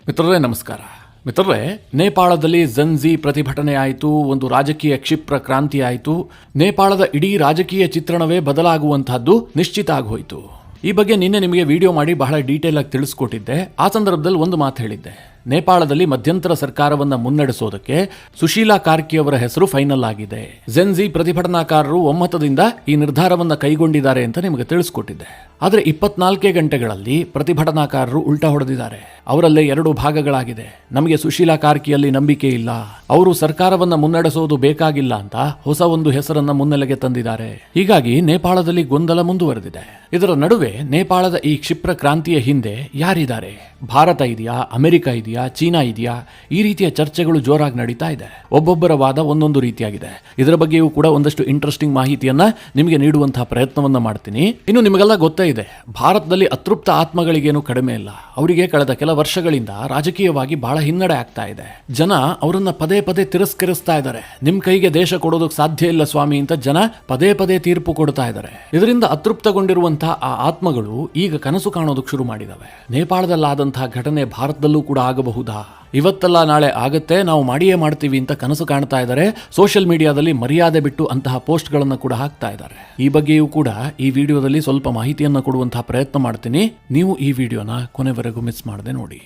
ಮಿತ್ರರೇ ನಮಸ್ಕಾರ. ಮಿತ್ರರೇ, ನೇಪಾಳದಲ್ಲಿ ಝೆನ್ಝಿ ಪ್ರತಿಭಟನೆ ಆಯಿತು, ಒಂದು ರಾಜಕೀಯ ಕ್ಷಿಪ್ರ ಕ್ರಾಂತಿ ಆಯಿತು. ನೇಪಾಳದ ಇಡೀ ರಾಜಕೀಯ ಚಿತ್ರಣವೇ ಬದಲಾಗುವಂತಹದ್ದು ನಿಶ್ಚಿತ ಆಗೋಯ್ತು. ಈ ಬಗ್ಗೆ ನಿನ್ನೆ ನಿಮಗೆ ವಿಡಿಯೋ ಮಾಡಿ ಬಹಳ ಡೀಟೇಲ್ ಆಗಿ ತಿಳಿಸ್ಕೊಟ್ಟಿದ್ದೆ. ಆ ಸಂದರ್ಭದಲ್ಲಿ ಒಂದು ಮಾತು ಹೇಳಿದ್ದೆ. ನೇಪಾಳದಲ್ಲಿ ಮಧ್ಯಂತರ ಸರ್ಕಾರವನ್ನ ಮುನ್ನಡೆಸೋದಕ್ಕೆ ಸುಶೀಲಾ ಕಾರ್ಕಿ ಅವರ ಹೆಸರು ಫೈನಲ್ ಆಗಿದೆ. ಝೆನ್ಝಿ ಪ್ರತಿಭಟನಾಕಾರರು ಒಮ್ಮತದಿಂದ ಈ ನಿರ್ಧಾರವನ್ನ ಕೈಗೊಂಡಿದ್ದಾರೆ ಅಂತ ನಿಮಗೆ ತಿಳಿಸ್ಕೊಟ್ಟಿದ್ದೆ. ಆದರೆ 24 ಗಂಟೆಗಳಲ್ಲಿ ಪ್ರತಿಭಟನಾಕಾರರು ಉಲ್ಟಾ ಹೊಡೆದಿದ್ದಾರೆ. ಅವರಲ್ಲೇ 2 ಭಾಗಗಳಾಗಿದೆ. ನಮಗೆ ಸುಶೀಲಾ ಕಾರ್ಕಿಯಲ್ಲಿ ನಂಬಿಕೆ ಇಲ್ಲ, ಅವರು ಸರ್ಕಾರವನ್ನ ಮುನ್ನಡೆಸೋದು ಬೇಕಾಗಿಲ್ಲ ಅಂತ ಹೊಸ ಒಂದು ಹೆಸರನ್ನ ಮುನ್ನೆಲೆಗೆ ತಂದಿದ್ದಾರೆ. ಹೀಗಾಗಿ ನೇಪಾಳದಲ್ಲಿ ಗೊಂದಲ ಮುಂದುವರೆದಿದೆ. ಇದರ ನಡುವೆ ನೇಪಾಳದ ಈ ಕ್ಷಿಪ್ರ ಕ್ರಾಂತಿಯ ಹಿಂದೆ ಯಾರಿದ್ದಾರೆ? ಭಾರತ ಇದೆಯಾ, ಅಮೆರಿಕ ಇದೆಯಾ, ಚೀನಾ ಇದೆಯಾ? ಈ ರೀತಿಯ ಚರ್ಚೆಗಳು ಜೋರಾಗಿ ನಡೀತಾ ಇದೆ. ಒಬ್ಬೊಬ್ಬರ ವಾದ ಒಂದೊಂದು ರೀತಿಯಾಗಿದೆ. ಇದರ ಬಗ್ಗೆಯೂ ಕೂಡ ಒಂದಷ್ಟು ಇಂಟ್ರೆಸ್ಟಿಂಗ್ ಮಾಹಿತಿಯನ್ನ ನಿಮಗೆ ನೀಡುವಂತಹ ಪ್ರಯತ್ನವನ್ನ ಮಾಡ್ತೀನಿ. ಇನ್ನು ನಿಮಗೆಲ್ಲ ಗೊತ್ತೇ ಇದೆ, ಭಾರತದಲ್ಲಿ ಅತೃಪ್ತ ಆತ್ಮಗಳಿಗೇನು ಕಡಿಮೆ ಇಲ್ಲ. ಅವರಿಗೆ ಕಳೆದ ಕೆಲ ವರ್ಷಗಳಿಂದ ರಾಜಕೀಯವಾಗಿ ಬಹಳ ಹಿನ್ನಡೆ ಆಗ್ತಾ ಇದೆ. ಜನ ಅವರನ್ನ ಪದೇ ಪದೇ ತಿರಸ್ಕರಿಸ್ತಾ ಇದ್ದಾರೆ. ನಿಮ್ ಕೈಗೆ ದೇಶ ಕೊಡೋದಕ್ಕೆ ಸಾಧ್ಯ ಇಲ್ಲ ಸ್ವಾಮಿ ಅಂತ ಜನ ಪದೇ ಪದೇ ತೀರ್ಪು ಕೊಡ್ತಾ ಇದ್ದಾರೆ. ಇದರಿಂದ ಅತೃಪ್ತಗೊಂಡಿರುವಂತಹ ಆ ಆತ್ಮಗಳು ಈಗ ಕನಸು ಕಾಣೋದಕ್ಕೆ ಶುರು ಮಾಡಿದವೆ. ನೇಪಾಳದಲ್ಲಾದಂತಹ ಘಟನೆ ಭಾರತದಲ್ಲೂ ಕೂಡ ಆಗಬಹುದಾ? ಇವತ್ತಲ್ಲ ನಾಳೆ ಆಗತ್ತೆ, ನಾವು ಮಾಡಿಯೇ ಮಾಡ್ತೀವಿ ಅಂತ ಕನಸು ಕಾಣ್ತಾ ಇದ್ದಾರೆ. ಸೋಷಿಯಲ್ ಮೀಡಿಯಾದಲ್ಲಿ ಮರ್ಯಾದೆ ಬಿಟ್ಟು ಅಂತಹ ಪೋಸ್ಟ್ಗಳನ್ನು ಕೂಡ ಹಾಕ್ತಾ ಇದ್ದಾರೆ. ಈ ಬಗ್ಗೆಯೂ ಕೂಡ ಈ ವಿಡಿಯೋದಲ್ಲಿ ಸ್ವಲ್ಪ ಮಾಹಿತಿಯನ್ನು ಕೊಡುವಂತಹ ಪ್ರಯತ್ನ ಮಾಡ್ತೀನಿ. ನೀವು ಈ ವಿಡಿಯೋನ ಕೊನೆವರೆಗೂ ಮಿಸ್ ಮಾಡದೆ ನೋಡಿ.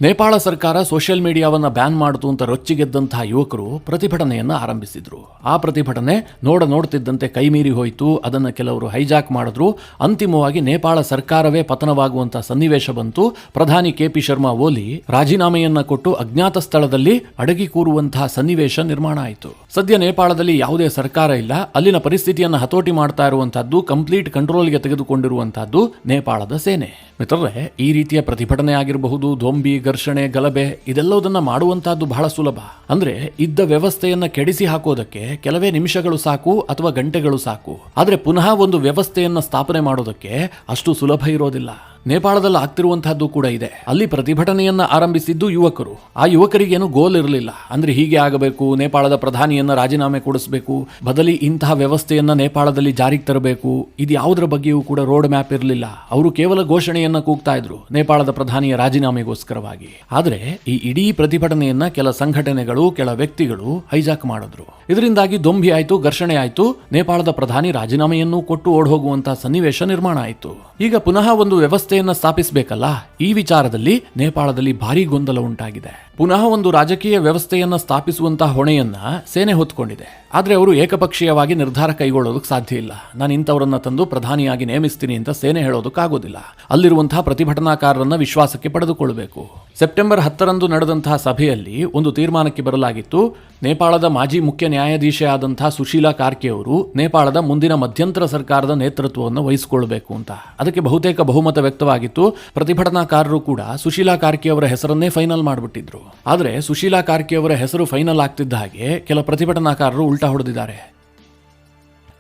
ನೇಪಾಳ ಸರ್ಕಾರ ಸೋಷಿಯಲ್ ಮೀಡಿಯಾವನ್ನು ಬ್ಯಾನ್ ಮಾಡಿತು ಅಂತ ರೊಚ್ಚಿಗೆದ್ದಂತಹ ಯುವಕರು ಪ್ರತಿಭಟನೆಯನ್ನು ಆರಂಭಿಸಿದ್ರು. ಆ ಪ್ರತಿಭಟನೆ ನೋಡ್ತಿದ್ದಂತೆ ಕೈಮೀರಿ ಹೋಯಿತು. ಅದನ್ನು ಕೆಲವರು ಹೈಜಾಕ್ ಮಾಡಿದ್ರು. ಅಂತಿಮವಾಗಿ ನೇಪಾಳ ಸರ್ಕಾರವೇ ಪತನವಾಗುವಂತಹ ಸನ್ನಿವೇಶ ಬಂತು. ಪ್ರಧಾನಿ KP ಶರ್ಮಾ ಓಲಿ ರಾಜೀನಾಮೆಯನ್ನ ಕೊಟ್ಟು ಅಜ್ಞಾತ ಸ್ಥಳದಲ್ಲಿ ಅಡಗಿ ಕೂರುವಂತಹ ಸನ್ನಿವೇಶ ನಿರ್ಮಾಣ ಆಯಿತು. ಸದ್ಯ ನೇಪಾಳದಲ್ಲಿ ಯಾವುದೇ ಸರ್ಕಾರ ಇಲ್ಲ. ಅಲ್ಲಿನ ಪರಿಸ್ಥಿತಿಯನ್ನು ಹತೋಟಿ ಮಾಡ್ತಾ ಇರುವಂತಹದ್ದು, ಕಂಪ್ಲೀಟ್ ಕಂಟ್ರೋಲ್ಗೆ ತೆಗೆದುಕೊಂಡಿರುವಂತಹದ್ದು ನೇಪಾಳದ ಸೇನೆ. ಮಿತ್ರರೇ, ಈ ರೀತಿಯ ಪ್ರತಿಭಟನೆ ಆಗಿರಬಹುದು, ದೊಂಬಿ, ಘರ್ಷಣೆ, ಗಲಭೆ, ಇದೆಲ್ಲದನ್ನ ಮಾಡುವಂತಹದ್ದು ಬಹಳ ಸುಲಭ. ಅಂದ್ರೆ ಇದ್ದ ವ್ಯವಸ್ಥೆಯನ್ನ ಕೆಡಿಸಿ ಹಾಕೋದಕ್ಕೆ ಕೆಲವೇ ನಿಮಿಷಗಳು ಸಾಕು ಅಥವಾ ಗಂಟೆಗಳು ಸಾಕು. ಆದ್ರೆ ಪುನಃ ಒಂದು ವ್ಯವಸ್ಥೆಯನ್ನ ಸ್ಥಾಪನೆ ಮಾಡೋದಕ್ಕೆ ಅಷ್ಟು ಸುಲಭ ಇರೋದಿಲ್ಲ. ನೇಪಾಳದಲ್ಲಿ ಆಗ್ತಿರುವಂತಹದ್ದು ಕೂಡ ಇದೆ. ಅಲ್ಲಿ ಪ್ರತಿಭಟನೆಯನ್ನ ಆರಂಭಿಸಿದ್ದು ಯುವಕರು. ಆ ಯುವಕರಿಗೇನು ಗೋಲ್ ಇರಲಿಲ್ಲ. ಅಂದ್ರೆ ಹೀಗೆ ಆಗಬೇಕು, ನೇಪಾಳದ ಪ್ರಧಾನಿಯನ್ನ ರಾಜೀನಾಮೆ ಕೊಡಿಸಬೇಕು, ಬದಲಿ ಇಂತಹ ವ್ಯವಸ್ಥೆಯನ್ನ ನೇಪಾಳದಲ್ಲಿ ಜಾರಿಗೆ ತರಬೇಕು, ಇದು ಯಾವುದರ ಬಗ್ಗೆಯೂ ಕೂಡ ರೋಡ್ ಮ್ಯಾಪ್ ಇರಲಿಲ್ಲ. ಅವರು ಕೇವಲ ಘೋಷಣೆಯನ್ನ ಕೂಗ್ತಾ ಇದ್ರು ನೇಪಾಳದ ಪ್ರಧಾನಿಯ ರಾಜೀನಾಮೆಗೋಸ್ಕರವಾಗಿ. ಆದ್ರೆ ಈ ಇಡೀ ಪ್ರತಿಭಟನೆಯನ್ನ ಕೆಲ ಸಂಘಟನೆಗಳು, ಕೆಲ ವ್ಯಕ್ತಿಗಳು ಹೈಜಾಕ್ ಮಾಡಿದ್ರು. ಇದರಿಂದಾಗಿ ದೊಂಬಿ ಆಯ್ತು, ಘರ್ಷಣೆ ಆಯ್ತು. ನೇಪಾಳದ ಪ್ರಧಾನಿ ರಾಜೀನಾಮೆಯನ್ನು ಕೊಟ್ಟು ಓಡ್ ಹೋಗುವಂತಹ ಸನ್ನಿವೇಶ ನಿರ್ಮಾಣ ಆಯಿತು. ಈಗ ಪುನಃ ಒಂದು ವ್ಯವಸ್ಥೆಯನ್ನ ಸ್ಥಾಪಿಸಬೇಕಲ್ಲ, ಈ ವಿಚಾರದಲ್ಲಿ ನೇಪಾಳದಲ್ಲಿ ಭಾರೀ ಗೊಂದಲ ಉಂಟಾಗಿದೆ. ಪುನಃ ಒಂದು ರಾಜಕೀಯ ವ್ಯವಸ್ಥೆಯನ್ನ ಸ್ಥಾಪಿಸುವಂತಹ ಹೊಣೆಯನ್ನ ಸೇನೆ ಹೊತ್ಕೊಂಡಿದೆ. ಆದ್ರೆ ಅವರು ಏಕಪಕ್ಷೀಯವಾಗಿ ನಿರ್ಧಾರ ಕೈಗೊಳ್ಳೋದಕ್ಕೆ ಸಾಧ್ಯ ಇಲ್ಲ. ನಾನು ಇಂಥವರನ್ನ ತಂದು ಪ್ರಧಾನಿಯಾಗಿ ನೇಮಿಸ್ತೀನಿ ಅಂತ ಸೇನೆ ಹೇಳೋದಕ್ಕಾಗೋದಿಲ್ಲ. ಅಲ್ಲಿರುವಂತಹ ಪ್ರತಿಭಟನಾಕಾರರನ್ನ ವಿಶ್ವಾಸಕ್ಕೆ ಪಡೆದುಕೊಳ್ಳಬೇಕು. ಸೆಪ್ಟೆಂಬರ್ 10ರಂದು ನಡೆದಂತಹ ಸಭೆಯಲ್ಲಿ ಒಂದು ತೀರ್ಮಾನಕ್ಕೆ ಬರಲಾಗಿತ್ತು. ನೇಪಾಳದ ಮಾಜಿ ಮುಖ್ಯ ನ್ಯಾಯಾಧೀಶೆ ಆದಂತಹ ಸುಶೀಲಾ ಕಾರ್ಕಿ ಅವರು ನೇಪಾಳದ ಮುಂದಿನ ಮಧ್ಯಂತರ ಸರ್ಕಾರದ ನೇತೃತ್ವವನ್ನು ವಹಿಸಿಕೊಳ್ಳಬೇಕು ಅಂತ. ಅದಕ್ಕೆ ಬಹುತೇಕ ಬಹುಮತ ವ್ಯಕ್ತವಾಗಿತ್ತು. ಪ್ರತಿಭಟನಾಕಾರರು ಕೂಡ ಸುಶೀಲಾ ಕಾರ್ಕಿ ಅವರ ಹೆಸರನ್ನೇ ಫೈನಲ್ ಮಾಡಿಬಿಟ್ಟಿದ್ರು. ಆದರೆ ಸುಶೀಲಾ ಕಾರ್ಕಿ ಅವರ ಹೆಸರು ಫೈನಲ್ ಆಗ್ತಿದ್ದ ಹಾಗೆ ಕೆಲ ಪ್ರತಿಭಟನಾಕಾರರು ಉಲ್ಟಾ ಹೊಡೆದಿದ್ದಾರೆ.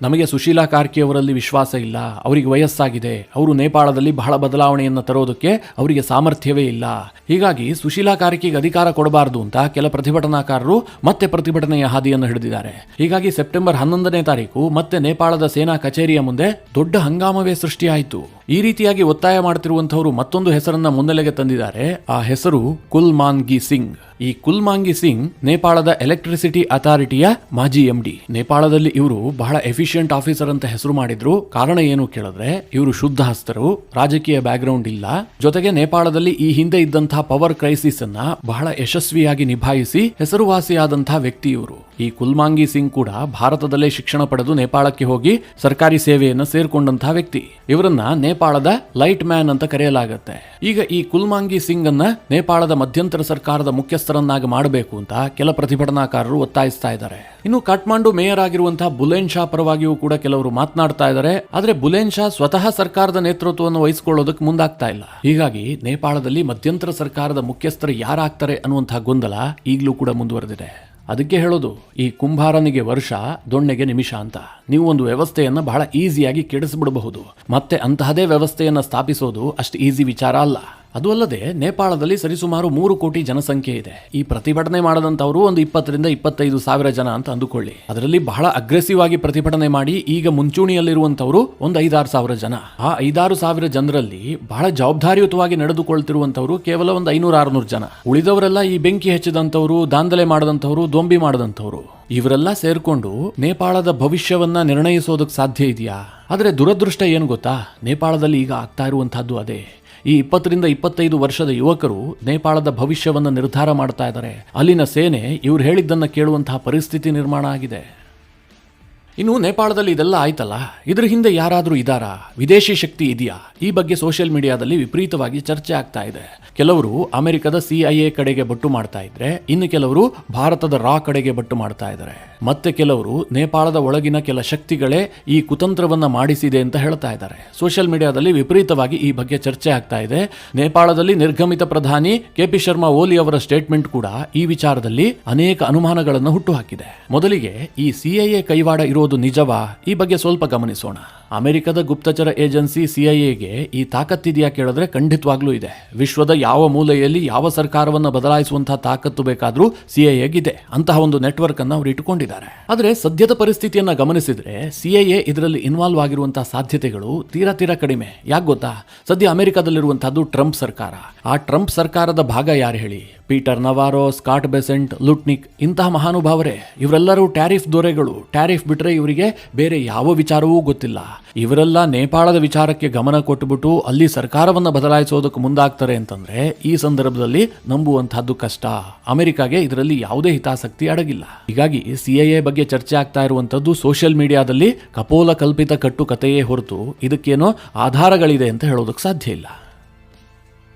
ನಮಗೆ ಸುಶೀಲಾ ಕಾರ್ಕಿ ಅವರಲ್ಲಿ ವಿಶ್ವಾಸ ಇಲ್ಲ, ಅವರಿಗೆ ವಯಸ್ಸಾಗಿದೆ, ಅವರು ನೇಪಾಳದಲ್ಲಿ ಬಹಳ ಬದಲಾವಣೆಯನ್ನು ತರೋದಕ್ಕೆ ಅವರಿಗೆ ಸಾಮರ್ಥ್ಯವೇ ಇಲ್ಲ. ಹೀಗಾಗಿ ಸುಶೀಲಾ ಕಾರ್ಕಿಗೆ ಅಧಿಕಾರ ಕೊಡಬಾರದು ಅಂತ ಕೆಲ ಪ್ರತಿಭಟನಾಕಾರರು ಮತ್ತೆ ಪ್ರತಿಭಟನೆಯ ಹಾದಿಯನ್ನು ಹಿಡಿದಿದ್ದಾರೆ. ಹೀಗಾಗಿ ಸೆಪ್ಟೆಂಬರ್ 11ನೇ ತಾರೀಕು ಮತ್ತೆ ನೇಪಾಳದ ಸೇನಾ ಕಚೇರಿಯ ಮುಂದೆ ದೊಡ್ಡ ಹಂಗಾಮವೇ ಸೃಷ್ಟಿಯಾಯಿತು. ಈ ರೀತಿಯಾಗಿ ಒತ್ತಾಯ ಮಾಡ್ತಿರುವಂತವರು ಮತ್ತೊಂದು ಹೆಸರನ್ನ ಮುನ್ನೆಲೆಗೆ ತಂದಿದ್ದಾರೆ. ಆ ಹೆಸರು ಕುಲ್ಮಾಂಗಿ ಸಿಂಗ್. ಈ ಕುಲ್ಮಾಂಗಿ ಸಿಂಗ್ ನೇಪಾಳದ ಎಲೆಕ್ಟ್ರಿಸಿಟಿ ಅಥಾರಿಟಿಯ ಮಾಜಿ MD. ನೇಪಾಳದಲ್ಲಿ ಇವರು ಬಹಳ ಎಫಿಷಿಯಂಟ್ ಆಫೀಸರ್ ಅಂತ ಹೆಸರು ಮಾಡಿದ್ರು. ಕಾರಣ ಏನು ಕೇಳಿದ್ರೆ, ಇವರು ಶುದ್ಧ ಹಸ್ತರು, ರಾಜಕೀಯ ಬ್ಯಾಕ್ಗ್ರೌಂಡ್ ಇಲ್ಲ. ಜೊತೆಗೆ ನೇಪಾಳದಲ್ಲಿ ಈ ಹಿಂದೆ ಇದ್ದಂತಹ ಪವರ್ ಕ್ರೈಸಿಸ್ ಅನ್ನ ಬಹಳ ಯಶಸ್ವಿಯಾಗಿ ನಿಭಾಯಿಸಿ ಹೆಸರುವಾಸಿಯಾದಂತಹ ವ್ಯಕ್ತಿ ಇವರು. ಈ ಕುಲ್ಮಾಂಗಿ ಸಿಂಗ್ ಕೂಡ ಭಾರತದಲ್ಲೇ ಶಿಕ್ಷಣ ಪಡೆದು ನೇಪಾಳಕ್ಕೆ ಹೋಗಿ ಸರ್ಕಾರಿ ಸೇವೆಯನ್ನು ಸೇರ್ಕೊಂಡಂತಹ ವ್ಯಕ್ತಿ. ಇವರನ್ನ ನೇಪಾಳದ ಲೈಟ್ ಮ್ಯಾನ್ ಅಂತ ಕರೆಯಲಾಗುತ್ತೆ. ಈಗ ಈ ಕುಲ್ಮಾಂಗಿ ಸಿಂಗ್ ಅನ್ನ ನೇಪಾಳದ ಮಧ್ಯಂತರ ಸರ್ಕಾರದ ಮುಖ್ಯಸ್ಥರನ್ನಾಗಿ ಮಾಡಬೇಕು ಅಂತ ಕೆಲ ಪ್ರತಿಭಟನಾಕಾರರು ಒತ್ತಾಯಿಸ್ತಾ ಇದ್ದಾರೆ. ಇನ್ನು ಕಾಠ್ಮಂಡು ಮೇಯರ್ ಆಗಿರುವಂತಹ ಬುಲೇನ್ ಶಾ ಪರವಾಗಿಯೂ ಕೂಡ ಕೆಲವರು ಮಾತನಾಡ್ತಾ ಇದ್ದಾರೆ. ಆದ್ರೆ ಬುಲೇನ್ ಶಾ ಸ್ವತಃ ಸರ್ಕಾರದ ನೇತೃತ್ವವನ್ನು ವಹಿಸಿಕೊಳ್ಳೋದಕ್ಕೆ ಮುಂದಾಗ್ತಾ ಇಲ್ಲ. ಹೀಗಾಗಿ ನೇಪಾಳದಲ್ಲಿ ಮಧ್ಯಂತರ ಸರ್ಕಾರದ ಮುಖ್ಯಸ್ಥರು ಯಾರಾಗ್ತಾರೆ ಅನ್ನುವಂತಹ ಗೊಂದಲ ಈಗಲೂ ಕೂಡ ಮುಂದುವರೆದಿದೆ. ಅದಕ್ಕೆ ಹೇಳೋದು, ಈ ಕುಂಭಾರನಿಗೆ ವರ್ಷ, ದೊಣ್ಣೆಗೆ ನಿಮಿಷ ಅಂತ. ನೀವು ಒಂದು ವ್ಯವಸ್ಥೆಯನ್ನು ಬಹಳ ಈಸಿಯಾಗಿ ಕೆಡಿಸಿಬಿಡಬಹುದು. ಮತ್ತೆ ಅಂತಹದೇ ವ್ಯವಸ್ಥೆಯನ್ನು ಸ್ಥಾಪಿಸೋದು ಅಷ್ಟು ಈಸಿ ವಿಚಾರ ಅಲ್ಲ. ಅದು ಅಲ್ಲದೆ ನೇಪಾಳದಲ್ಲಿ ಸರಿಸುಮಾರು 3 ಕೋಟಿ ಜನಸಂಖ್ಯೆ ಇದೆ. ಈ ಪ್ರತಿಭಟನೆ ಮಾಡದಂತವರು ಒಂದು 20,000-25,000 ಜನ ಅಂತ ಅಂದುಕೊಳ್ಳಿ. ಅದರಲ್ಲಿ ಬಹಳ ಅಗ್ರೆಸಿವ್ ಆಗಿ ಪ್ರತಿಭಟನೆ ಮಾಡಿ ಈಗ ಮುಂಚೂಣಿಯಲ್ಲಿರುವಂತವರು ಒಂದು 5,000-6,000 ಜನ. ಆ 5,000-6,000 ಜನರಲ್ಲಿ ಬಹಳ ಜವಾಬ್ದಾರಿಯುತವಾಗಿ ನಡೆದುಕೊಳ್ತಿರುವಂತವರು ಕೇವಲ ಒಂದು 500-600 ಜನ. ಉಳಿದವರೆಲ್ಲ ಈ ಬೆಂಕಿ ಹೆಚ್ಚಿದಂತವರು, ದಾಂಧಲೆ ಮಾಡದಂತವರು, ದೊಂಬಿ ಮಾಡದಂತವರು. ಇವರೆಲ್ಲ ಸೇರ್ಕೊಂಡು ನೇಪಾಳದ ಭವಿಷ್ಯವನ್ನ ನಿರ್ಣಯಿಸೋದಕ್ಕೆ ಸಾಧ್ಯ ಇದೆಯಾ? ಆದರೆ ದುರದೃಷ್ಟ ಏನು ಗೊತ್ತಾ, ನೇಪಾಳದಲ್ಲಿ ಈಗ ಆಗ್ತಾ ಇರುವಂತಹದ್ದು ಅದೇ. ಈ 20-25 ವರ್ಷದ ಯುವಕರು ನೇಪಾಳದ ಭವಿಷ್ಯವನ್ನು ನಿರ್ಧಾರ ಮಾಡ್ತಾ ಇದ್ದಾರೆ. ಅಲ್ಲಿನ ಸೇನೆ ಇವ್ರು ಹೇಳಿದ್ದನ್ನು ಕೇಳುವಂತಹ ಪರಿಸ್ಥಿತಿ ನಿರ್ಮಾಣ ಆಗಿದೆ. ಇನ್ನು ನೇಪಾಳದಲ್ಲಿ ಇದೆಲ್ಲ ಆಯ್ತಲ್ಲ, ಇದ್ರ ಹಿಂದೆ ಯಾರಾದರೂ ಇದ್ದಾರಾ? ವಿದೇಶಿ ಶಕ್ತಿ ಇದೆಯಾ? ಈ ಬಗ್ಗೆ ಸೋಷಿಯಲ್ ಮೀಡಿಯಾದಲ್ಲಿ ವಿಪರೀತವಾಗಿ ಚರ್ಚೆ ಆಗ್ತಾ ಇದೆ. ಕೆಲವರು ಅಮೆರಿಕದ CIA ಕಡೆಗೆ ಬಟ್ಟು ಮಾಡ್ತಾ ಇದ್ರೆ, ಇನ್ನು ಕೆಲವರು ಭಾರತದ ರಾ ಕಡೆಗೆ ಬಟ್ಟು ಮಾಡ್ತಾ ಇದ್ದಾರೆ. ಮತ್ತೆ ಕೆಲವರು ನೇಪಾಳದ ಒಳಗಿನ ಕೆಲ ಶಕ್ತಿಗಳೇ ಈ ಕುತಂತ್ರವನ್ನ ಮಾಡಿಸಿದೆ ಅಂತ ಹೇಳ್ತಾ ಇದ್ದಾರೆ. ಸೋಷಿಯಲ್ ಮೀಡಿಯಾದಲ್ಲಿ ವಿಪರೀತವಾಗಿ ಈ ಬಗ್ಗೆ ಚರ್ಚೆ ಆಗ್ತಾ ಇದೆ. ನೇಪಾಳದಲ್ಲಿ ನಿರ್ಗಮಿತ ಪ್ರಧಾನಿ KP ಶರ್ಮಾ ಓಲಿ ಅವರ ಸ್ಟೇಟ್ಮೆಂಟ್ ಕೂಡ ಈ ವಿಚಾರದಲ್ಲಿ ಅನೇಕ ಅನುಮಾನಗಳನ್ನು ಹುಟ್ಟುಹಾಕಿದೆ. ಮೊದಲಿಗೆ ಈ CIA ಕೈವಾಡ ಇರೋದು ನಿಜವಾ? ಈ ಬಗ್ಗೆ ಸ್ವಲ್ಪ ಗಮನಿಸೋಣ. ಅಮೆರಿಕದ ಗುಪ್ತಚರ ಏಜೆನ್ಸಿ CIAಗೆ ಈ ತಾಕತ್ತಿದೆಯಾ ಕೇಳಿದ್ರೆ ಖಂಡಿತವಾಗ್ಲೂ ಇದೆ. ವಿಶ್ವದ ಯಾವ ಮೂಲೆಯಲ್ಲಿ ಯಾವ ಸರ್ಕಾರವನ್ನು ಬದಲಾಯಿಸುವಂತಹ ತಾಕತ್ತು ಬೇಕಾದ್ರೂ CIAಗಿದೆ. ಅಂತಹ ಒಂದು ನೆಟ್ವರ್ಕ್ ಅನ್ನು ಅವರು ಇಟ್ಟುಕೊಂಡಿದ್ದಾರೆ. ಆದರೆ ಸದ್ಯದ ಪರಿಸ್ಥಿತಿಯನ್ನ ಗಮನಿಸಿದ್ರೆ CIA ಇದರಲ್ಲಿ ಇನ್ವಾಲ್ವ್ ಆಗಿರುವಂತಹ ಸಾಧ್ಯತೆಗಳು ತೀರಾ ಕಡಿಮೆ. ಯಾಕೆ ಗೊತ್ತಾ? ಸದ್ಯ ಅಮೆರಿಕದಲ್ಲಿರುವಂತಹದ್ದು ಟ್ರಂಪ್ ಸರ್ಕಾರ. ಆ ಟ್ರಂಪ್ ಸರ್ಕಾರದ ಭಾಗ ಯಾರು ಹೇಳಿ? ಪೀಟರ್ ನವಾರೋ, ಸ್ಕಾಟ್ ಬೆಸೆಂಟ್, ಲುಟ್ನಿಕ್ ಇಂತಹ ಮಹಾನುಭಾವರೇ. ಇವರೆಲ್ಲರೂ ಟ್ಯಾರಿಫ್ ದೊರೆಗಳು. ಟ್ಯಾರಿಫ್ ಬಿಟ್ರೆ ಇವರಿಗೆ ಬೇರೆ ಯಾವ ವಿಚಾರವೂ ಗೊತ್ತಿಲ್ಲ. ಇವರೆಲ್ಲ ನೇಪಾಳದ ವಿಚಾರಕ್ಕೆ ಗಮನ ಕೊಟ್ಟುಬಿಟ್ಟು ಅಲ್ಲಿ ಸರ್ಕಾರವನ್ನು ಬದಲಾಯಿಸೋದಕ್ಕೆ ಮುಂದಾಗ್ತಾರೆ ಅಂತಂದ್ರೆ ಈ ಸಂದರ್ಭದಲ್ಲಿ ನಂಬುವಂತಹದ್ದು ಕಷ್ಟ. ಅಮೆರಿಕಾಗೆ ಇದರಲ್ಲಿ ಯಾವುದೇ ಹಿತಾಸಕ್ತಿ ಅಡಗಿಲ್ಲ. ಹೀಗಾಗಿ CIA ಬಗ್ಗೆ ಚರ್ಚೆ ಆಗ್ತಾ ಇರುವಂತದ್ದು ಸೋಷಿಯಲ್ ಮೀಡಿಯಾದಲ್ಲಿ ಕಪೋಲ ಕಲ್ಪಿತ ಕಟ್ಟುಕತೆಯೇ ಹೊರತು ಇದಕ್ಕೇನೋ ಆಧಾರಗಳಿದೆ ಅಂತ ಹೇಳೋದಕ್ಕೆ ಸಾಧ್ಯ ಇಲ್ಲ.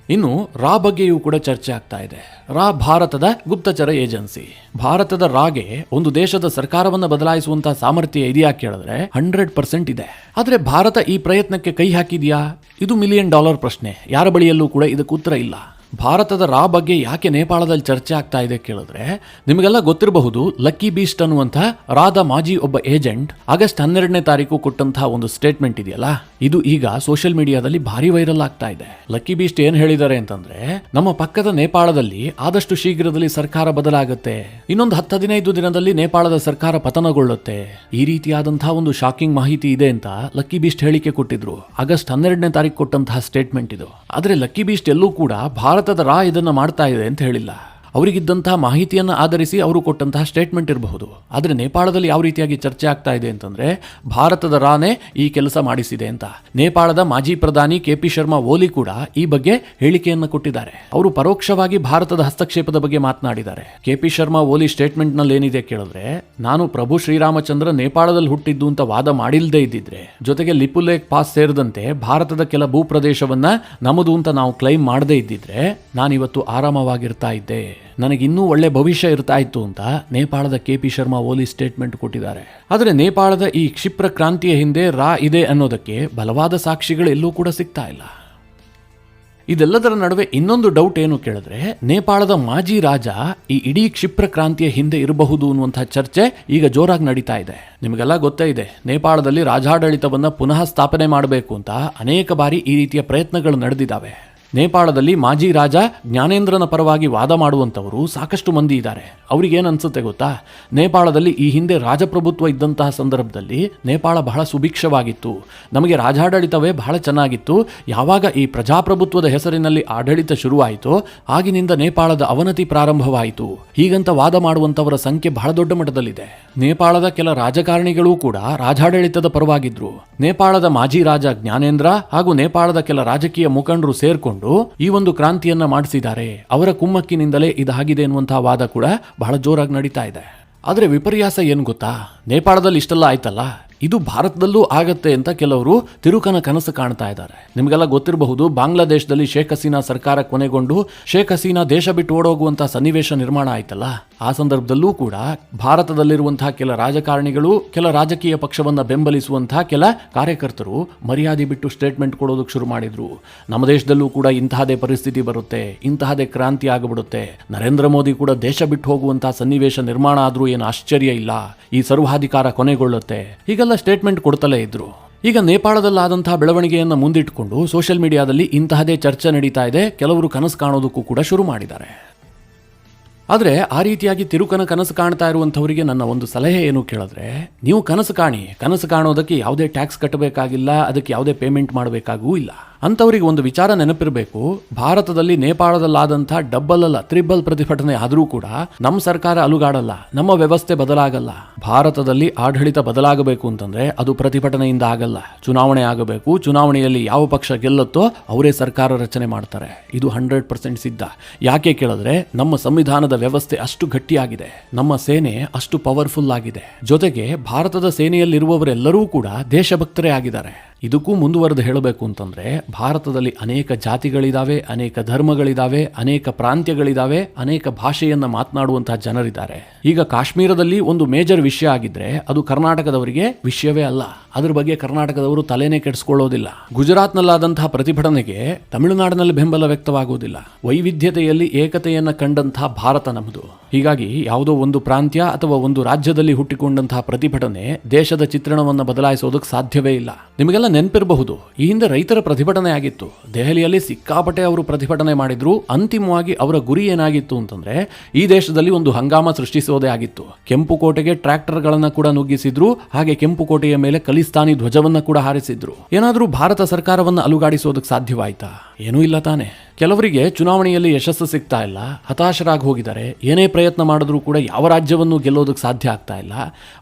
ಇನ್ನು ರಾ ಬಗ್ಗೆಯೂ ಕೂಡ ಚರ್ಚೆ ಆಗ್ತಾ ಇದೆ. ರಾ ಭಾರತದ ಗುಪ್ತಚರ ಏಜೆನ್ಸಿ. ಭಾರತದ ರಾಗೆ ಒಂದು ದೇಶದ ಸರ್ಕಾರವನ್ನು ಬದಲಾಯಿಸುವಂತಹ ಸಾಮರ್ಥ್ಯ ಇದೆಯಾ ಕೇಳಿದ್ರೆ 100% ಇದೆ. ಆದರೆ ಭಾರತ ಈ ಪ್ರಯತ್ನಕ್ಕೆ ಕೈ ಹಾಕಿದೆಯಾ? ಇದು $1 ಮಿಲಿಯನ್ ಪ್ರಶ್ನೆ. ಯಾರ ಬಳಿಯಲ್ಲೂ ಕೂಡ ಇದಕ್ಕೆ ಉತ್ತರ ಇಲ್ಲ. ಭಾರತದ ರಾ ಬಗ್ಗೆ ಯಾಕೆ ನೇಪಾಳದಲ್ಲಿ ಚರ್ಚೆ ಆಗ್ತಾ ಇದೆ ಕೇಳಿದ್ರೆ, ನಿಮಗೆಲ್ಲ ಗೊತ್ತಿರಬಹುದು, ಲಕ್ಕಿ ಬೀಸ್ಟ್ ಅನ್ನುವಂಥ ರಾದ ಮಾಜಿ ಒಬ್ಬ ಏಜೆಂಟ್ ಆಗಸ್ಟ್ 12ನೇ ತಾರೀಕು ಕೊಟ್ಟಂತಹ ಒಂದು ಸ್ಟೇಟ್ಮೆಂಟ್ ಇದೆಯಲ್ಲ, ಇದು ಈಗ ಸೋಷಿಯಲ್ ಮೀಡಿಯಾದಲ್ಲಿ ಭಾರಿ ವೈರಲ್ ಆಗ್ತಾ ಇದೆ. ಲಕ್ಕಿ ಬೀಸ್ಟ್ ಏನ್ ಹೇಳಿದ್ದಾರೆ ಅಂತಂದ್ರೆ, ನಮ್ಮ ಪಕ್ಕದ ನೇಪಾಳದಲ್ಲಿ ಆದಷ್ಟು ಶೀಘ್ರದಲ್ಲಿ ಸರ್ಕಾರ ಬದಲಾಗುತ್ತೆ, ಇನ್ನೊಂದು 10-15 ದಿನದಲ್ಲಿ ನೇಪಾಳದ ಸರ್ಕಾರ ಪತನಗೊಳ್ಳುತ್ತೆ. ಈ ರೀತಿಯಾದಂತಹ ಒಂದು ಶಾಕಿಂಗ್ ಮಾಹಿತಿ ಇದೆ ಅಂತ ಲಕ್ಕಿ ಬೀಸ್ಟ್ ಹೇಳಿಕೆ ಕೊಟ್ಟಿದ್ರು. ಆಗಸ್ಟ್ 12ನೇ ತಾರೀಕು ಕೊಟ್ಟಂತಹ ಸ್ಟೇಟ್ಮೆಂಟ್ ಇದು. ಆದ್ರೆ ಲಕ್ಕಿ ಬೀಸ್ಟ್ ಎಲ್ಲೂ ಕೂಡ ಭಾರತದ ರಾ ಇದನ್ನ ಮಾಡ್ತಾ ಇದೆ ಅಂತ ಹೇಳಿಲ್ಲ. ಅವರಿಗಿದ್ದಂತಹ ಮಾಹಿತಿಯನ್ನು ಆಧರಿಸಿ ಅವರು ಕೊಟ್ಟಂತಹ ಸ್ಟೇಟ್ಮೆಂಟ್ ಇರಬಹುದು. ಆದರೆ ನೇಪಾಳದಲ್ಲಿ ಯಾವ ರೀತಿಯಾಗಿ ಚರ್ಚೆ ಆಗ್ತಾ ಇದೆ ಅಂತಂದ್ರೆ, ಭಾರತದ ರಾನೇ ಈ ಕೆಲಸ ಮಾಡಿಸಿದೆ ಅಂತ. ನೇಪಾಳದ ಮಾಜಿ ಪ್ರಧಾನಿ KP ಶರ್ಮಾ ಓಲಿ ಕೂಡ ಈ ಬಗ್ಗೆ ಹೇಳಿಕೆಯನ್ನು ಕೊಟ್ಟಿದ್ದಾರೆ. ಅವರು ಪರೋಕ್ಷವಾಗಿ ಭಾರತದ ಹಸ್ತಕ್ಷೇಪದ ಬಗ್ಗೆ ಮಾತನಾಡಿದ್ದಾರೆ. KP ಶರ್ಮಾ ಓಲಿ ಸ್ಟೇಟ್ಮೆಂಟ್ ನಲ್ಲಿ ಏನಿದೆ ಕೇಳಿದ್ರೆ, ನಾನು ಪ್ರಭು ಶ್ರೀರಾಮಚಂದ್ರ ನೇಪಾಳದಲ್ಲಿ ಹುಟ್ಟಿದ್ದು ಅಂತ ವಾದ ಮಾಡಿಲ್ಲದೆ ಇದ್ದಿದ್ರೆ, ಜೊತೆಗೆ ಲಿಪುಲೇಖ್ ಪಾಸ್ ಸೇರಿದಂತೆ ಭಾರತದ ಕೆಲ ಭೂಪ್ರದೇಶವನ್ನ ನಮ್ಮದು ಅಂತ ನಾವು ಕ್ಲೈಮ್ ಮಾಡದೇ ಇದ್ದಿದ್ರೆ ನಾನಿವತ್ತು ಆರಾಮವಾಗಿರ್ತಾ ಇದ್ದೆ, ನನಗಿನ್ನೂ ಒಳ್ಳೆ ಭವಿಷ್ಯ ಇರ್ತಾ ಇತ್ತು ಅಂತ ನೇಪಾಳದ KP ಶರ್ಮಾ ಓಲಿ ಸ್ಟೇಟ್ಮೆಂಟ್ ಕೊಟ್ಟಿದ್ದಾರೆ. ಆದರೆ ನೇಪಾಳದ ಈ ಕ್ಷಿಪ್ರ ಕ್ರಾಂತಿಯ ಹಿಂದೆ ರಾ ಇದೆ ಅನ್ನೋದಕ್ಕೆ ಬಲವಾದ ಸಾಕ್ಷಿಗಳು ಎಲ್ಲೂ ಕೂಡ ಸಿಗ್ತಾ ಇಲ್ಲ. ಇದೆಲ್ಲದರ ನಡುವೆ ಇನ್ನೊಂದು ಡೌಟ್ ಏನು ಕೇಳಿದ್ರೆ, ನೇಪಾಳದ ಮಾಜಿ ರಾಜ ಈ ಇಡೀ ಕ್ಷಿಪ್ರ ಕ್ರಾಂತಿಯ ಹಿಂದೆ ಇರಬಹುದು ಅನ್ನುವಂತಹ ಚರ್ಚೆ ಈಗ ಜೋರಾಗಿ ನಡೀತಾ ಇದೆ. ನಿಮಗೆಲ್ಲ ಗೊತ್ತೇ ಇದೆ, ನೇಪಾಳದಲ್ಲಿ ರಾಜಾಡಳಿತವನ್ನ ಪುನಃ ಸ್ಥಾಪನೆ ಮಾಡಬೇಕು ಅಂತ ಅನೇಕ ಬಾರಿ ಈ ರೀತಿಯ ಪ್ರಯತ್ನಗಳು ನಡೆದಿದ್ದಾವೆ. ನೇಪಾಳದಲ್ಲಿ ಮಾಜಿ ರಾಜ ಜ್ಞಾನೇಂದ್ರನ ಪರವಾಗಿ ವಾದ ಮಾಡುವಂಥವರು ಸಾಕಷ್ಟು ಮಂದಿ ಇದ್ದಾರೆ. ಅವ್ರಿಗೇನು ಅನ್ಸುತ್ತೆ ಗೊತ್ತಾ, ನೇಪಾಳದಲ್ಲಿ ಈ ಹಿಂದೆ ರಾಜಪ್ರಭುತ್ವ ಇದ್ದಂತಹ ಸಂದರ್ಭದಲ್ಲಿ ನೇಪಾಳ ಬಹಳ ಸುಭಿಕ್ಷವಾಗಿತ್ತು, ನಮಗೆ ರಾಜಾಡಳಿತವೇ ಬಹಳ ಚೆನ್ನಾಗಿತ್ತು. ಯಾವಾಗ ಈ ಪ್ರಜಾಪ್ರಭುತ್ವದ ಹೆಸರಿನಲ್ಲಿ ಆಡಳಿತ ಶುರುವಾಯಿತು ಆಗಿನಿಂದ ನೇಪಾಳದ ಅವನತಿ ಪ್ರಾರಂಭವಾಯಿತು. ಹೀಗಂತ ವಾದ ಮಾಡುವಂಥವರ ಸಂಖ್ಯೆ ಬಹಳ ದೊಡ್ಡ ಮಟ್ಟದಲ್ಲಿದೆ. ನೇಪಾಳದ ಕೆಲ ರಾಜಕಾರಣಿಗಳೂ ಕೂಡ ರಾಜಾಡಳಿತದ ಪರವಾಗಿದ್ರು. ನೇಪಾಳದ ಮಾಜಿ ರಾಜ ಜ್ಞಾನೇಂದ್ರ ಹಾಗೂ ನೇಪಾಳದ ಕೆಲ ರಾಜಕೀಯ ಮುಖಂಡರು ಸೇರ್ಕೊಂಡು ಈ ಒಂದು ಕ್ರಾಂತಿಯನ್ನ ಮಾಡಿಸಿದ್ದಾರೆ. ಅವರ ಕುಮ್ಮಕ್ಕಿನಿಂದಲೇ ಇದಾಗಿದೆ ಎನ್ನುವಂತಹ ವಾದ ಕೂಡ ಬಹಳ ಜೋರಾಗಿ ನಡೀತಾ ಇದೆ. ಆದ್ರೆ ವಿಪರ್ಯಾಸ ಏನು ಗೊತ್ತಾ, ನೇಪಾಳದಲ್ಲಿ ಇಷ್ಟೆಲ್ಲ ಆಯ್ತಲ್ಲ, ಇದು ಭಾರತದಲ್ಲೂ ಆಗತ್ತೆ ಅಂತ ಕೆಲವರು ತಿರುಕನ ಕನಸು ಕಾಣ್ತಾ ಇದ್ದಾರೆ. ನಿಮಗೆಲ್ಲ ಗೊತ್ತಿರಬಹುದು, ಬಾಂಗ್ಲಾದೇಶದಲ್ಲಿ ಶೇಖ್ ಹಸೀನಾ ಸರ್ಕಾರ ಕೊನೆಗೊಂಡು ಶೇಖ್ ಹಸೀನಾ ದೇಶ ಬಿಟ್ಟು ಓಡೋಗುವಂತಹ ಸನ್ನಿವೇಶ ನಿರ್ಮಾಣ ಆಯ್ತಲ್ಲ, ಆ ಸಂದರ್ಭದಲ್ಲೂ ಕೂಡ ಭಾರತದಲ್ಲಿರುವಂತಹ ಕೆಲ ರಾಜಕಾರಣಿಗಳು, ಕೆಲ ರಾಜಕೀಯ ಪಕ್ಷವನ್ನ ಬೆಂಬಲಿಸುವಂತಹ ಕೆಲ ಕಾರ್ಯಕರ್ತರು ಮರ್ಯಾದೆ ಬಿಟ್ಟು ಸ್ಟೇಟ್ಮೆಂಟ್ ಕೊಡೋದಕ್ಕೆ ಶುರು ಮಾಡಿದ್ರು. ನಮ್ಮ ದೇಶದಲ್ಲೂ ಕೂಡ ಇಂತಹದೇ ಪರಿಸ್ಥಿತಿ ಬರುತ್ತೆ, ಇಂತಹದೇ ಕ್ರಾಂತಿ ಆಗಿಬಿಡುತ್ತೆ, ನರೇಂದ್ರ ಮೋದಿ ಕೂಡ ದೇಶ ಬಿಟ್ಟು ಹೋಗುವಂತಹ ಸನ್ನಿವೇಶ ನಿರ್ಮಾಣ ಆದ್ರೂ ಏನು ಆಶ್ಚರ್ಯ ಇಲ್ಲ, ಈ ಸರ್ವಾಧಿಕಾರ ಕೊನೆಗೊಳ್ಳುತ್ತೆ, ಹೀಗೆಲ್ಲ ಸ್ಟೇಟ್ಮೆಂಟ್ ಕೊಡ್ತಲೇ ಇದ್ರು. ಈಗ ನೇಪಾಳದಲ್ಲಾದಂತಹ ಬೆಳವಣಿಗೆಯನ್ನು ಮುಂದಿಟ್ಟುಕೊಂಡು ಸೋಷಿಯಲ್ ಮೀಡಿಯಾದಲ್ಲಿ ಇಂತಹದೇ ಚರ್ಚೆ ನಡೀತಾ ಇದೆ. ಕೆಲವರು ಕನಸು ಕಾಣೋದಕ್ಕೂ ಕೂಡ ಶುರು ಮಾಡಿದ್ದಾರೆ. ಆದರೆ ಆ ರೀತಿಯಾಗಿ ತಿರುಕನ ಕನಸು ಕಾಣ್ತಾ ಇರುವಂಥವರಿಗೆ ನನ್ನ ಒಂದು ಸಲಹೆ ಏನು ಕೇಳಿದ್ರೆ, ನೀವು ಕನಸು ಕಾಣೋದಕ್ಕೆ ಯಾವುದೇ ಟ್ಯಾಕ್ಸ್ ಕಟ್ಟಬೇಕಾಗಿಲ್ಲ, ಅದಕ್ಕೆ ಯಾವುದೇ ಪೇಮೆಂಟ್ ಮಾಡಬೇಕಾಗೂ ಇಲ್ಲ. ಅಂಥವ್ರಿಗೆ ಒಂದು ವಿಚಾರ ನೆನಪಿರಬೇಕು, ಭಾರತದಲ್ಲಿ ನೇಪಾಳದಲ್ಲಾದಂಥ ಡಬ್ಬಲ್ ಅಲ್ಲ ಟ್ರಿಬಲ್ ಪ್ರತಿಭಟನೆ ಆದರೂ ಕೂಡ ನಮ್ಮ ಸರ್ಕಾರ ಅಲುಗಾಡಲ್ಲ, ನಮ್ಮ ವ್ಯವಸ್ಥೆ ಬದಲಾಗಲ್ಲ. ಭಾರತದಲ್ಲಿ ಆಡಳಿತ ಬದಲಾಗಬೇಕು ಅಂತಂದ್ರೆ ಅದು ಪ್ರತಿಭಟನೆಯಿಂದ ಆಗಲ್ಲ, ಚುನಾವಣೆ ಆಗಬೇಕು. ಚುನಾವಣೆಯಲ್ಲಿ ಯಾವ ಪಕ್ಷ ಗೆಲ್ಲುತ್ತೋ ಅವರೇ ಸರ್ಕಾರ ರಚನೆ ಮಾಡ್ತಾರೆ. ಇದು 100% ಸಿದ್ಧ. ಯಾಕೆ ಕೇಳಿದ್ರೆ ನಮ್ಮ ಸಂವಿಧಾನದ ವ್ಯವಸ್ಥೆ ಅಷ್ಟು ಗಟ್ಟಿಯಾಗಿದೆ, ನಮ್ಮ ಸೇನೆ ಅಷ್ಟು ಪವರ್ಫುಲ್ ಆಗಿದೆ. ಜೊತೆಗೆ ಭಾರತದ ಸೇನೆಯಲ್ಲಿರುವವರೆಲ್ಲರೂ ಕೂಡ ದೇಶಭಕ್ತರೇ ಆಗಿದ್ದಾರೆ. ಇದಕ್ಕೂ ಮುಂದುವರೆದು ಹೇಳಬೇಕು ಅಂತಂದ್ರೆ ಭಾರತದಲ್ಲಿ ಅನೇಕ ಜಾತಿಗಳಿದಾವೆ, ಅನೇಕ ಧರ್ಮಗಳಿದಾವೆ, ಅನೇಕ ಪ್ರಾಂತ್ಯಗಳಿದಾವೆ, ಅನೇಕ ಭಾಷೆಯನ್ನ ಮಾತನಾಡುವಂತಹ ಜನರಿದ್ದಾರೆ. ಈಗ ಕಾಶ್ಮೀರದಲ್ಲಿ ಒಂದು ಮೇಜರ್ ವಿಷಯ ಆಗಿದ್ರೆ ಅದು ಕರ್ನಾಟಕದವರಿಗೆ ವಿಷಯವೇ ಅಲ್ಲ. ಅದ್ರ ಬಗ್ಗೆ ಕರ್ನಾಟಕದವರು ತಲೆನೇ ಕೆಡಿಸ್ಕೊಳ್ಳೋದಿಲ್ಲ. ಗುಜರಾತ್ನಲ್ಲಾದಂತಹ ಪ್ರತಿಭಟನೆಗೆ ತಮಿಳುನಾಡಿನಲ್ಲಿ ಬೆಂಬಲ ವ್ಯಕ್ತವಾಗುವುದಿಲ್ಲ. ವೈವಿಧ್ಯತೆಯಲ್ಲಿ ಏಕತೆಯನ್ನ ಕಂಡಂತಹ ಭಾರತ ನಮ್ಮದು. ಹೀಗಾಗಿ ಯಾವುದೋ ಒಂದು ಪ್ರಾಂತ್ಯ ಅಥವಾ ಒಂದು ರಾಜ್ಯದಲ್ಲಿ ಹುಟ್ಟಿಕೊಂಡಂತಹ ಪ್ರತಿಭಟನೆ ದೇಶದ ಚಿತ್ರಣವನ್ನು ಬದಲಾಯಿಸೋದಕ್ಕೆ ಸಾಧ್ಯವೇ ಇಲ್ಲ. ನಿಮಗೆಲ್ಲ ನೆನಪಿರಬಹುದು, ಈ ಹಿಂದೆ ರೈತರ ಪ್ರತಿಭಟನೆ ಆಗಿತ್ತು. ದೆಹಲಿಯಲ್ಲಿ ಸಿಕ್ಕಾಪಟ್ಟೆ ಅವರು ಪ್ರತಿಭಟನೆ ಮಾಡಿದ್ರು. ಅಂತಿಮವಾಗಿ ಅವರ ಗುರಿ ಏನಾಗಿತ್ತು ಅಂತಂದ್ರೆ ಈ ದೇಶದಲ್ಲಿ ಒಂದು ಹಂಗಾಮ ಸೃಷ್ಟಿಸೋದೇ ಆಗಿತ್ತು. ಕೆಂಪು ಕೋಟೆಗೆ ಟ್ರ್ಯಾಕ್ಟರ್ಗಳನ್ನ ಕೂಡ ನುಗ್ಗಿಸಿದ್ರು, ಹಾಗೆ ಕೆಂಪು ಕೋಟೆಯ ಮೇಲೆ ಖಲಿಸ್ತಾನಿ ಧ್ವಜವನ್ನ ಕೂಡ ಹಾರಿಸಿದ್ರು. ಏನಾದರೂ ಭಾರತ ಸರ್ಕಾರವನ್ನು ಅಲುಗಾಡಿಸೋದಕ್ಕೆ ಸಾಧ್ಯವಾಯ್ತಾ? ಏನೂ ಇಲ್ಲ ತಾನೆ. ಕೆಲವರಿಗೆ ಚುನಾವಣೆಯಲ್ಲಿ ಯಶಸ್ಸು ಸಿಗ್ತಾ ಇಲ್ಲ, ಹತಾಶರಾಗಿ ಹೋಗಿದ್ದಾರೆ. ಏನೇ ಪ್ರಯತ್ನ ಮಾಡಿದ್ರೂ ಕೂಡ ಯಾವ ರಾಜ್ಯವನ್ನು ಗೆಲ್ಲೋದಕ್ಕೆ ಸಾಧ್ಯ ಆಗ್ತಾ ಇಲ್ಲ.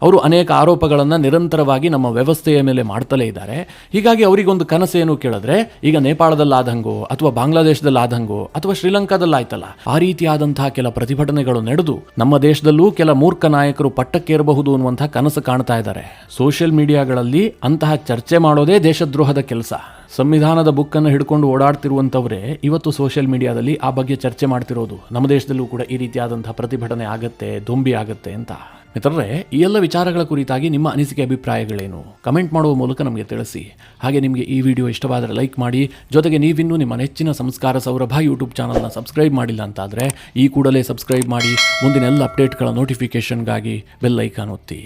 ಅವರು ಅನೇಕ ಆರೋಪಗಳನ್ನು ನಿರಂತರವಾಗಿ ನಮ್ಮ ವ್ಯವಸ್ಥೆಯ ಮೇಲೆ ಮಾಡ್ತಲೇ ಇದ್ದಾರೆ. ಹೀಗಾಗಿ ಅವರಿಗೊಂದು ಕನಸೇನು ಕೇಳಿದ್ರೆ, ಈಗ ನೇಪಾಳದಲ್ಲಾದಂಗೋ ಅಥವಾ ಬಾಂಗ್ಲಾದೇಶದಲ್ಲಾದಂಗೋ ಅಥವಾ ಶ್ರೀಲಂಕಾದಲ್ಲಾಯ್ತಲ್ಲ, ಆ ರೀತಿಯಾದಂತಹ ಕೆಲ ಪ್ರತಿಭಟನೆಗಳು ನಡೆದು ನಮ್ಮ ದೇಶದಲ್ಲೂ ಕೆಲ ಮೂರ್ಖ ನಾಯಕರು ಪಟ್ಟಕ್ಕೇರಬಹುದು ಅನ್ನುವಂತಹ ಕನಸು ಕಾಣ್ತಾ ಇದ್ದಾರೆ. ಸೋಷಿಯಲ್ ಮೀಡಿಯಾಗಳಲ್ಲಿ ಅಂತಹ ಚರ್ಚೆ ಮಾಡೋದೇ ದೇಶದ್ರೋಹದ ಕೆಲಸ. ಸಂವಿಧಾನದ ಬುಕ್ಕನ್ನು ಹಿಡ್ಕೊಂಡು ಓಡಾಡ್ತಿರುವಂಥವರೇ ಇವತ್ತು ಸೋಷಿಯಲ್ ಮೀಡಿಯಾದಲ್ಲಿ ಆ ಬಗ್ಗೆ ಚರ್ಚೆ ಮಾಡ್ತಿರೋದು. ನಮ್ಮ ದೇಶದಲ್ಲೂ ಕೂಡ ಈ ರೀತಿಯಾದಂತಹ ಪ್ರತಿಭಟನೆ ಆಗತ್ತೆ, ದೊಂಬಿ ಆಗತ್ತೆ ಅಂತ. ಮಿತ್ರರೇ, ಈ ಎಲ್ಲ ವಿಚಾರಗಳ ಕುರಿತಾಗಿ ನಿಮ್ಮ ಅನಿಸಿಕೆ ಅಭಿಪ್ರಾಯಗಳೇನು? ಕಮೆಂಟ್ ಮಾಡುವ ಮೂಲಕ ನಮಗೆ ತಿಳಿಸಿ. ಹಾಗೆ ನಿಮಗೆ ಈ ವಿಡಿಯೋ ಇಷ್ಟವಾದರೆ ಲೈಕ್ ಮಾಡಿ. ಜೊತೆಗೆ ನೀವಿನ್ನೂ ನಿಮ್ಮ ನೆಚ್ಚಿನ ಸಂಸ್ಕಾರ ಸೌರಭ ಯೂಟ್ಯೂಬ್ ಚಾನಲ್ನ ಸಬ್ಸ್ಕ್ರೈಬ್ ಮಾಡಿಲ್ಲ ಅಂತಾದರೆ ಈ ಕೂಡಲೇ ಸಬ್ಸ್ಕ್ರೈಬ್ ಮಾಡಿ. ಮುಂದಿನ ಎಲ್ಲ ಅಪ್ಡೇಟ್ಗಳ ನೋಟಿಫಿಕೇಷನ್ಗಾಗಿ ಬೆಲ್ ಐಕಾನ್ ಒತ್ತಿ.